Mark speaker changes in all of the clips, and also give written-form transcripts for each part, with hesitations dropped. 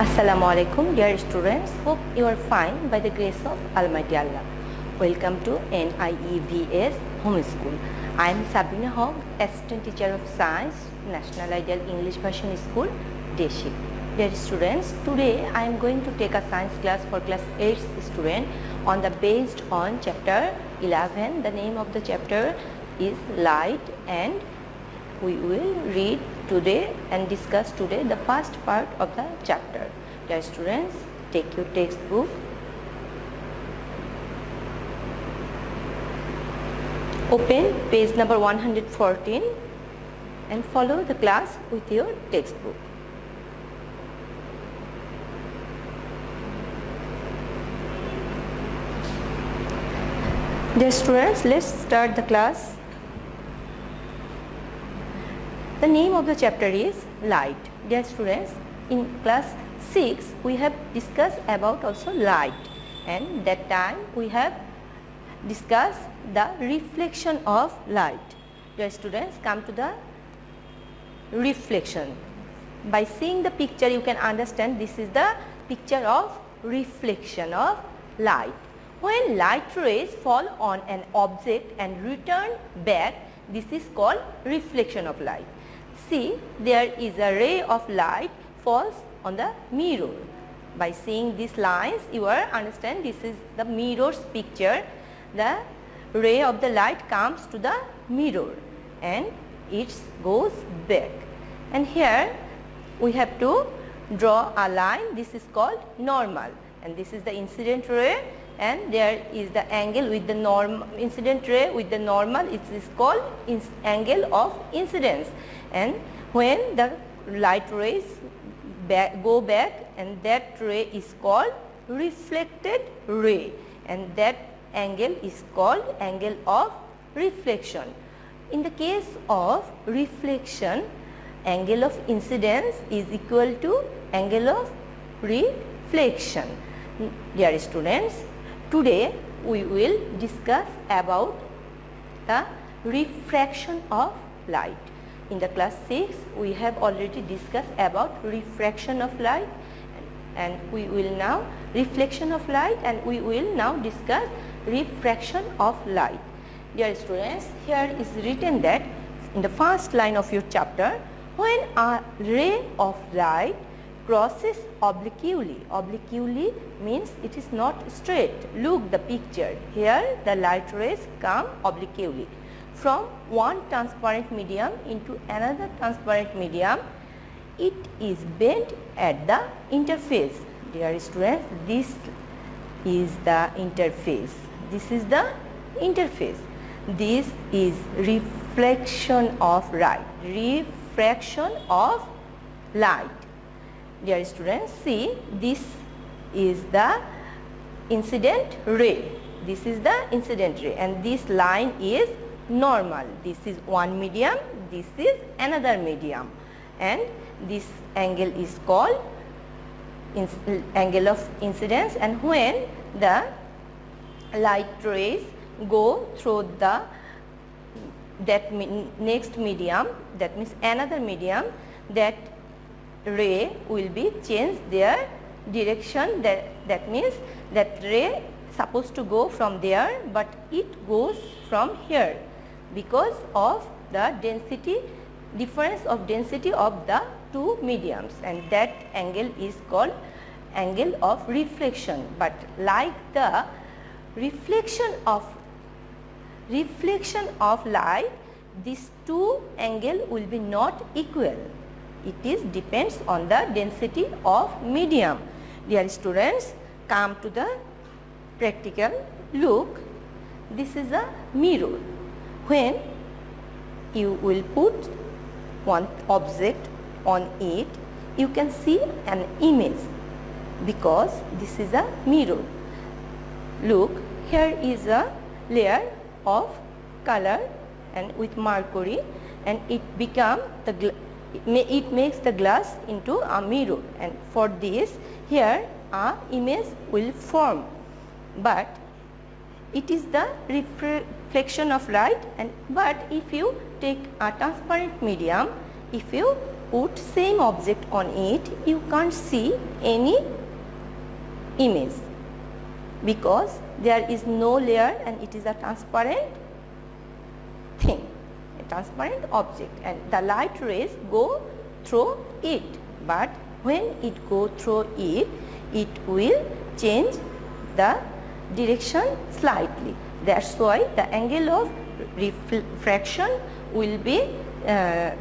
Speaker 1: Assalamu alaikum, dear students. Hope you are fine by the grace of Almighty Allah. Welcome to NIEVS Home School. I am Sabrina Hogg, Assistant Teacher of Science, National Ideal English Version School, Deshi. Dear students, today I am going to take a science class for class 8 student based on chapter 11. The name of the chapter is Light, and we will read today and discuss today the first part of the chapter. Dear students, take your textbook. Open page number 114 and follow the class with your textbook. Dear students, let's start the class. The name of the chapter is Light. Dear students, in class 6 we have discussed about also light, and that time we have discussed the reflection of light. Dear students, come to the reflection. By seeing the picture you can understand this is the picture of reflection of light. When light rays fall on an object and return back, this is called reflection of light. See, there is a ray of light falls on the mirror. By seeing these lines, you will understand this is the mirror's picture. The ray of the light comes to the mirror and it goes back. And here we have to draw a line. This is called normal, and this is the incident ray, and there is the angle with the incident ray with the normal. It is called angle of incidence. And when the light rays go back, and that ray is called reflected ray, and that angle is called angle of reflection. In the case of reflection, angle of incidence is equal to angle of reflection. Dear students, today we will discuss about the refraction of light. In the class 6 we have already discussed about refraction of light, and we will now reflection of light, and we will now discuss refraction of light. Dear students, here is written that in the first line of your chapter, when a ray of light crosses obliquely means it is not straight. Look the picture. Here the light rays come obliquely from one transparent medium into another transparent medium. It is bent at the interface. Dear students, this is the interface. This is the interface. This is reflection of light. Refraction of light. Dear students, see, this is the incident ray. This is the incident ray, and this line is normal. This is one medium, this is another medium, and this angle is called angle of incidence. And when the light rays go through the next medium, that means another medium, that ray will be changed their direction. That means that ray supposed to go from there, but it goes from here because of the density, difference of density of the two mediums, and that angle is called angle of reflection. But like the reflection of light, these two angle will be not equal. It is depends on the density of medium. Dear students, come to the practical. Look, this is a mirror. When you will put one object on it, you can see an image because this is a mirror. Look, here is a layer of color and with mercury, and it makes the glass into a mirror, and for this here a image will form. But it is the reflection of light, but if you take a transparent medium, if you put same object on it, you can't see any image because there is no layer and it is a transparent thing, a transparent object, and the light rays go through it, but when it go through it, it will change the direction slightly. That's why the angle of refraction will be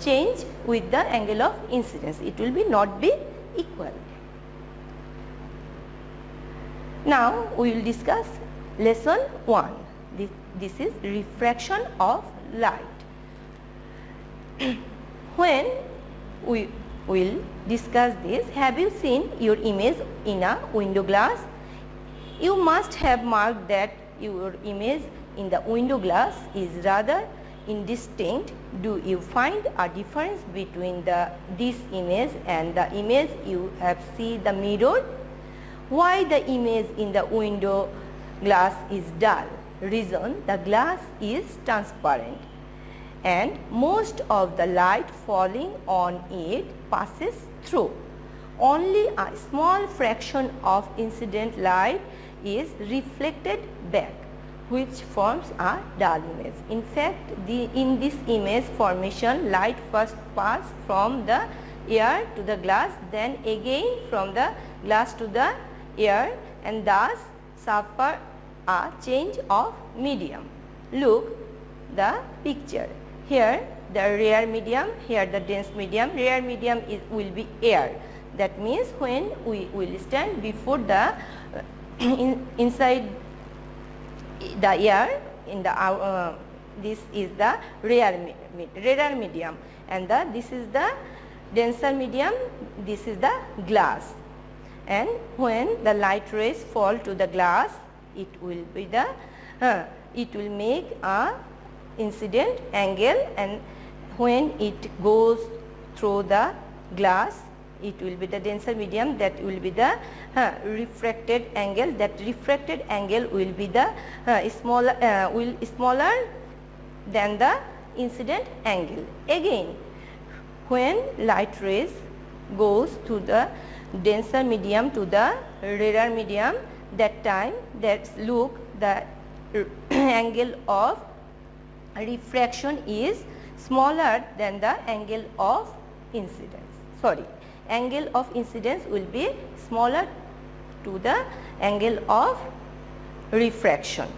Speaker 1: changed with the angle of incidence. It will be not be equal. Now we will discuss lesson 1. This is refraction of light. When we will discuss this, have you seen your image in a window glass? You must have marked that your image in the window glass is rather indistinct. Do you find a difference between this image and the image you have seen the mirror? Why the image in the window glass is dull? Reason: the glass is transparent and most of the light falling on it passes through. Only a small fraction of incident light is reflected back, which forms a dull image. In fact, in this image formation, light first passes from the air to the glass, then again from the glass to the air, and thus suffer a change of medium. Look the picture. Here the rare medium, here the dense medium. Rare medium will be air. That means when we will stand before the inside the air, in the this is the rare medium, and this is the denser medium. This is the glass, and when the light rays fall to the glass, it will be the it will make a incident angle, and when it goes through the glass, it will be the denser medium, that will be the refracted angle. That refracted angle will be the smaller than the incident angle. Again, when light rays goes to the denser medium to the rarer medium, that time look the angle of refraction is smaller than the angle of incidence. Sorry, angle of incidence will be smaller to the angle of refraction.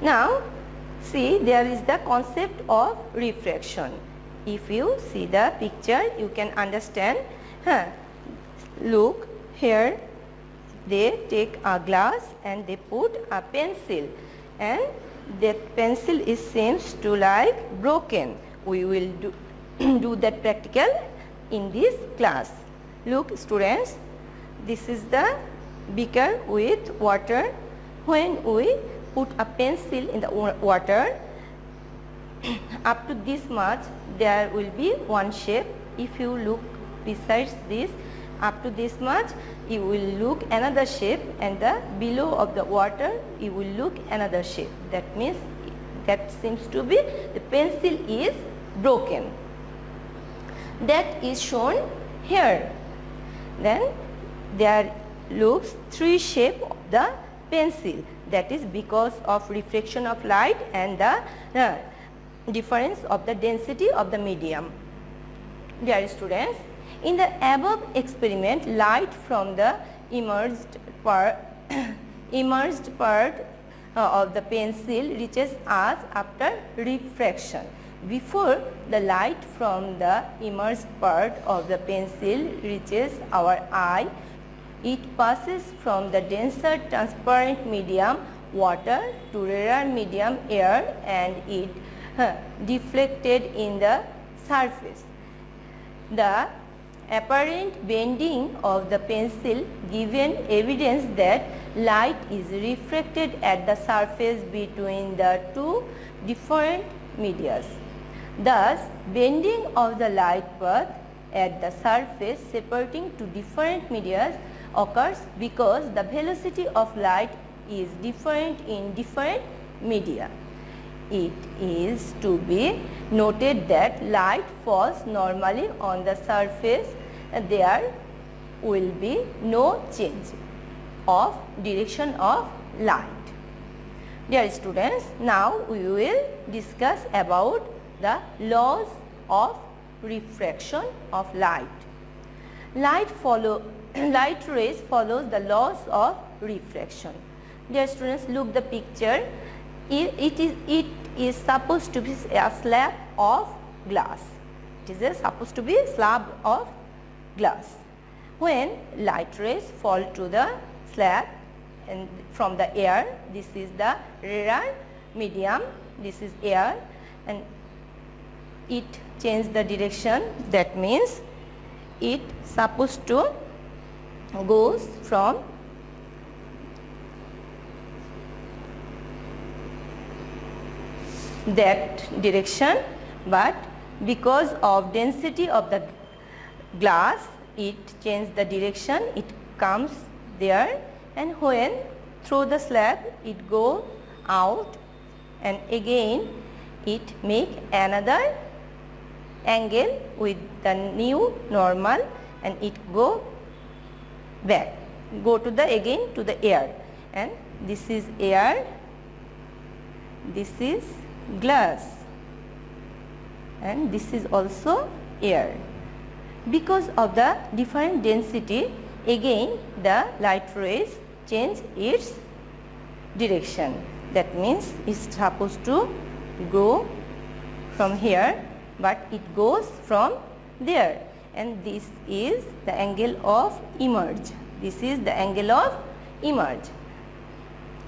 Speaker 1: Now see, there is the concept of refraction. If you see the picture, you can understand. Look here, they take a glass and they put a pencil, and that pencil is seems to like broken. We will do that practical in this class. Look students, this is the beaker with water. When we put a pencil in the water, up to this much there will be one shape. If you look besides this, up to this much you will look another shape, and the below of the water you will look another shape. That means that seems to be the pencil is broken. That is shown here. Then there looks three shape of the pencil. That is because of refraction of light and the difference of the density of the medium. Dear students, in the above experiment, light from the immersed part of the pencil reaches us after refraction. Before the light from the immersed part of the pencil reaches our eye, it passes from the denser transparent medium water to rarer medium air, and it deflected in the surface. The apparent bending of the pencil given evidence that light is refracted at the surface between the two different medias. Thus, bending of the light path at the surface separating two different medias occurs because the velocity of light is different in different media. it is to be noted that light falls normally on the surface, there will be no change of direction of light. Dear students, now we will discuss about the laws of refraction of light. Light rays follows the laws of refraction. Dear students, look the picture. It is supposed to be a slab of glass. It is supposed to be a slab of glass. When light rays fall to the slab and from the air, this is the rarer medium, this is air, and it changes the direction. That means it supposed to goes from that direction, but because of density of the glass, it changes the direction, it comes there, and when through the slab it go out, and again it make another angle with the new normal, and it go back, go to the again to the air, and this is air, this is glass, and this is also air. Because of the different density, again the light rays change its direction. That means it's supposed to go from here, but it goes from there, and this is the angle of emerge. This is the angle of emerge.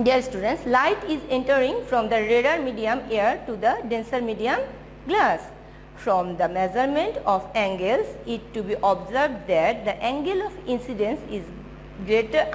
Speaker 1: Dear students, light is entering from the rarer medium air to the denser medium glass. From the measurement of angles, it to be observed that the angle of incidence is greater,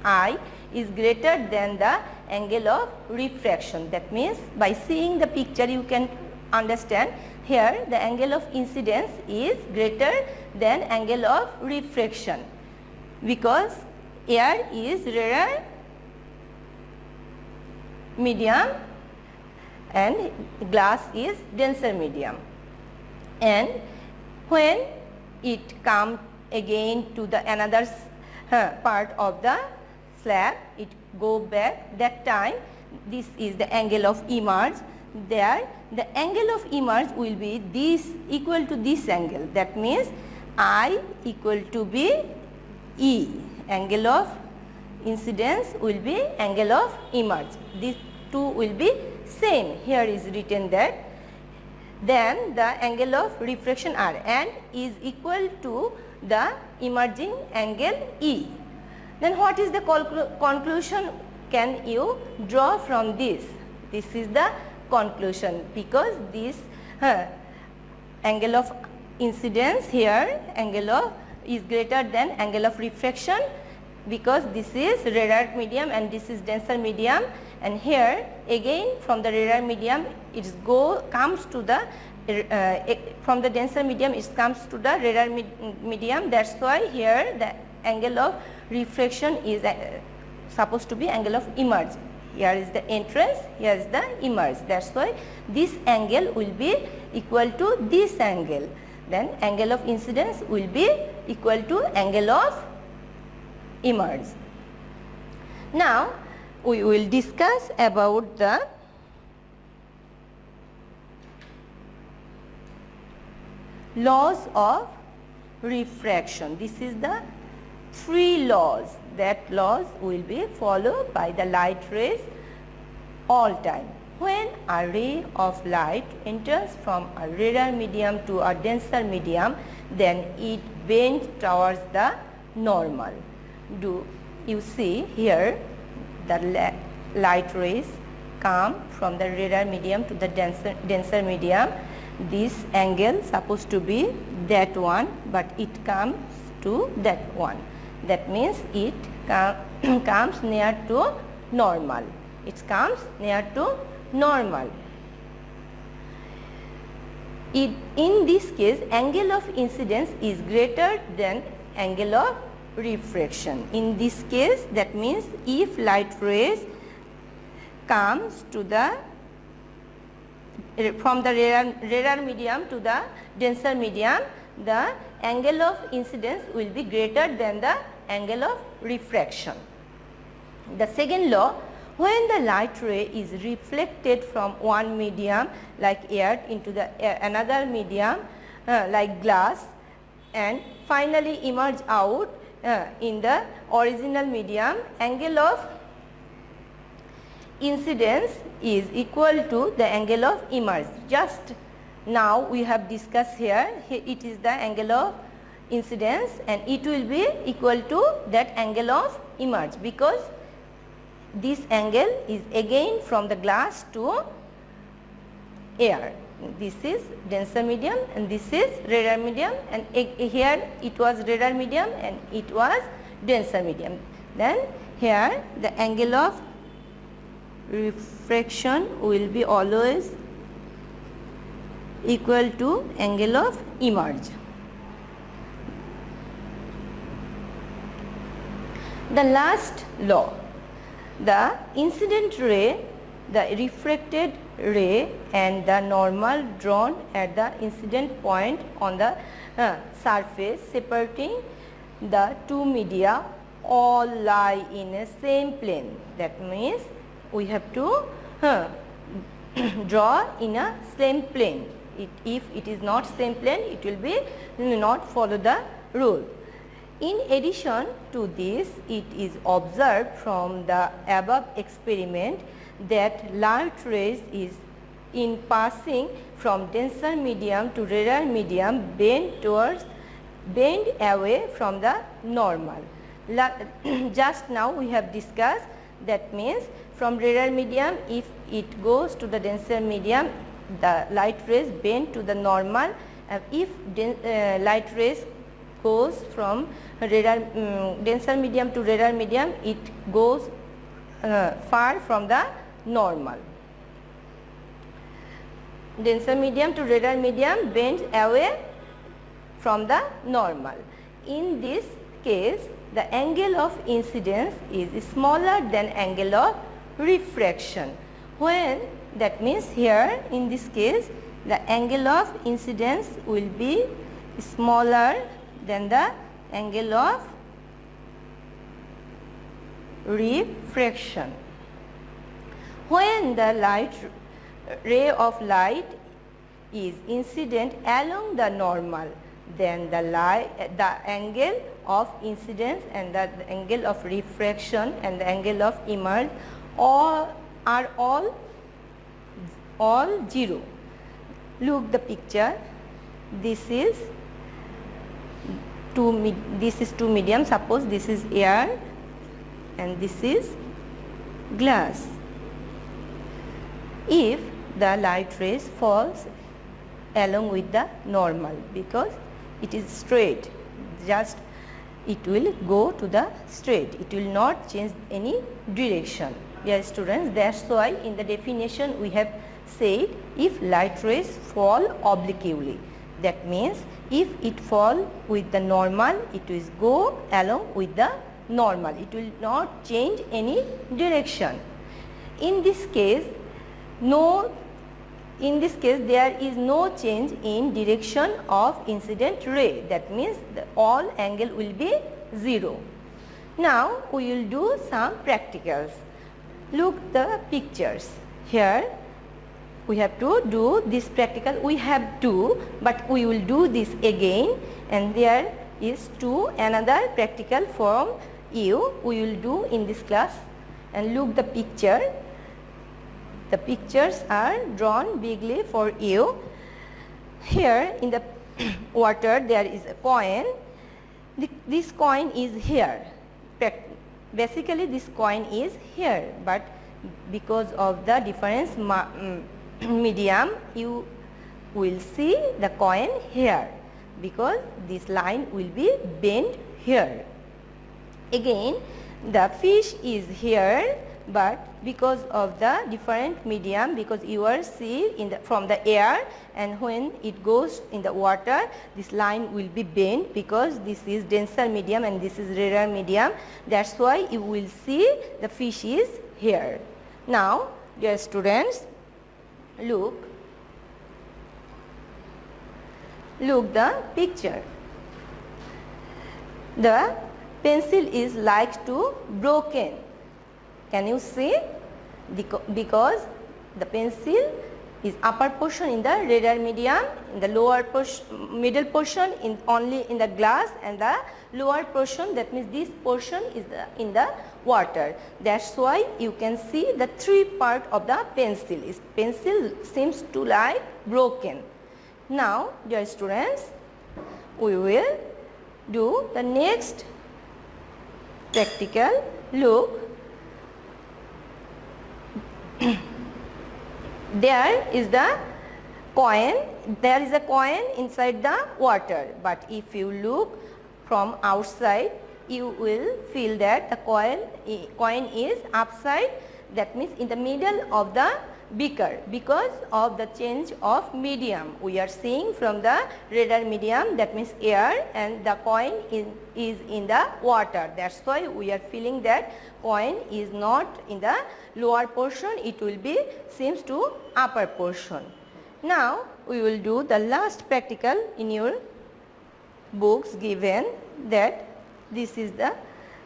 Speaker 1: I is greater than the angle of refraction. That means by seeing the picture you can understand here the angle of incidence is greater than angle of refraction, because air is rarer medium and glass is denser medium. And when it comes again to the another part of the slab, it go back, that time this is the angle of emerge. There the angle of emerge will be this equal to this angle. That means I equal to be E. Angle of incidence will be angle of emerge. These two will be same. Here is written that then the angle of refraction R and is equal to the emerging angle E. Then what is the conclusion can you draw from this? This is the conclusion, because this angle of incidence here, angle of is greater than angle of refraction, because this is rarer medium and this is denser medium, and here again from the rarer medium it comes to the from the denser medium it comes to the rarer medium. That's why here the angle of refraction is supposed to be angle of emerge. Here is the entrance, here is the emerge. That's why this angle will be equal to this angle. Then angle of incidence will be equal to angle of emerge. Now we will discuss about the laws of refraction. This is the three laws. That laws will be followed by the light rays all time. When a ray of light enters from a rarer medium to a denser medium, then it bends towards the normal. Do you see here the light rays come from the rarer medium to the denser medium. This angle supposed to be that one, but it comes to that one. That means it comes near to normal. It comes near to normal. In this case, angle of incidence is greater than angle of refraction. In this case, that means if light rays comes to the from the rarer medium to the denser medium, the angle of incidence will be greater than the angle of refraction. The second law, when the light ray is reflected from one medium like air into the another medium like glass and finally emerge out in the original medium, angle of incidence is equal to the angle of emerge. Just now we have discussed here, it is the angle of incidence and it will be equal to that angle of emerge, because this angle is again from the glass to air. This is denser medium and this is rarer medium, and here it was rarer medium and it was denser medium. Then here the angle of refraction will be always equal to angle of emerge. The last law, the incident ray, the refracted ray and the normal drawn at the incident point on the surface separating the two media all lie in a same plane. That means we have to draw in a same plane. If it is not same plane, it will be not follow the rule. In addition to this, it is observed from the above experiment that light rays is in passing from denser medium to rarer medium bend away from the normal. Just now we have discussed, that means from rarer medium, if it goes to the denser medium, the light rays bend to the normal. If light rays goes from denser medium to rarer medium, it goes far from the normal. Denser medium to rarer medium bends away from the normal. In this case, the angle of incidence is smaller than angle of refraction. When, that means here in this case, the angle of incidence will be smaller than the angle of refraction. When the ray of light is incident along the normal, then the angle of incidence and the angle of refraction and the angle of emerge are all 0. Look the picture. This is two medium. Suppose this is air and this is glass. If the light rays falls along with the normal, because it is straight, just it will go to the straight, it will not change any direction. Yes students, that's why in the definition we have said if light rays fall obliquely, that means if it fall with the normal, it will go along with the normal, it will not change any direction. In this case there is no change in direction of incident ray, that means all angle will be 0. Now we will do some practicals. Look the pictures. Here we have to do this practical. We have 2, but we will do this again, and there is another practical from you we will do in this class. And look the picture. The pictures are drawn bigly for you. Here in the water there is a coin. This coin is here. Basically this coin is here, but because of the difference medium, you will see the coin here, because this line will be bent here. Again the fish is here, but because of the different medium, because you are see from the air, and when it goes in the water, this line will be bent, because this is denser medium and this is rarer medium. That's why you will see the fish is here. Now dear students, look, Look the picture. The pencil is like to broken. Can you see? Because the pencil is upper portion in the radar medium, in the lower portion, middle portion in only in the glass, and the lower portion, that means this portion is in the water. That's why you can see the three part of the pencil. Pencil seems to like broken. Now, dear students, we will do the next practical. Look. There is a coin inside the water, but if you look from outside, you will feel that the coin is upside, that means in the middle of the beaker. Because of the change of medium, we are seeing from the radar medium, that means air, and the coin is in the water. That's why we are feeling that coin is not in the lower portion, it will be seems to upper portion. Now we will do the last practical in your books given, that this is the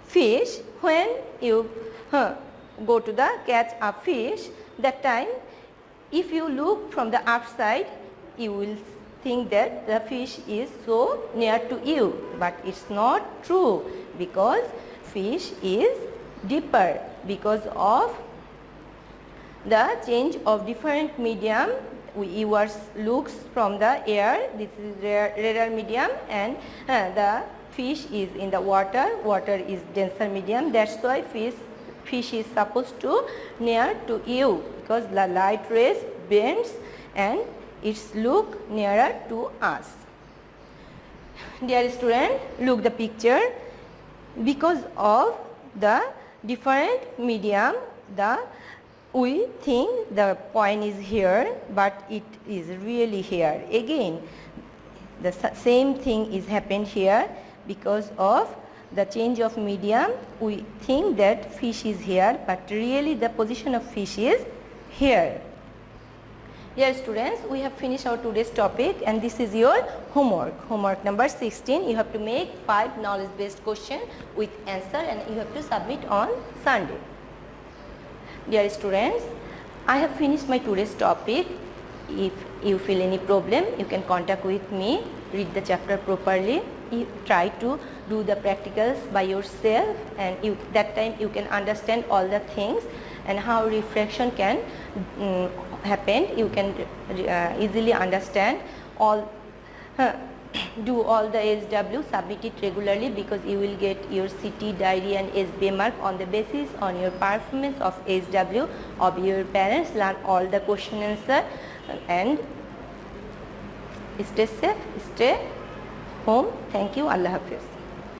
Speaker 1: fish. When you go to the catch a fish, that time if you look from the outside, you will think that the fish is so near to you, but it's not true, because fish is deeper because of the change of different medium. You looks from the air, this is radar medium, and the fish is in the water is denser medium. That's why fish is supposed to near to you, because the light rays bends and its look nearer to us. Dear student, look the picture. Because of the different medium, we think the coin is here, but it is really here. Again, the same thing is happened here. Because of the change of medium, we think that fish is here, but really the position of fish is here. Dear students, we have finished our today's topic, and this is your homework. Homework number 16. You have to make 5 knowledge based questions with answer, and you have to submit on Sunday. Dear students, I have finished my today's topic. If you feel any problem, you can contact with me. Read the chapter properly. You try to do the practicals by yourself, and that time you can understand all the things and how refraction can happen. You can easily understand all. Do all the SW, submit it regularly, because you will get your CT, diary and SBA mark on the basis on your performance of SW of your parents. Learn all the question answer and stay safe, stay home. Thank you. Allah Hafiz.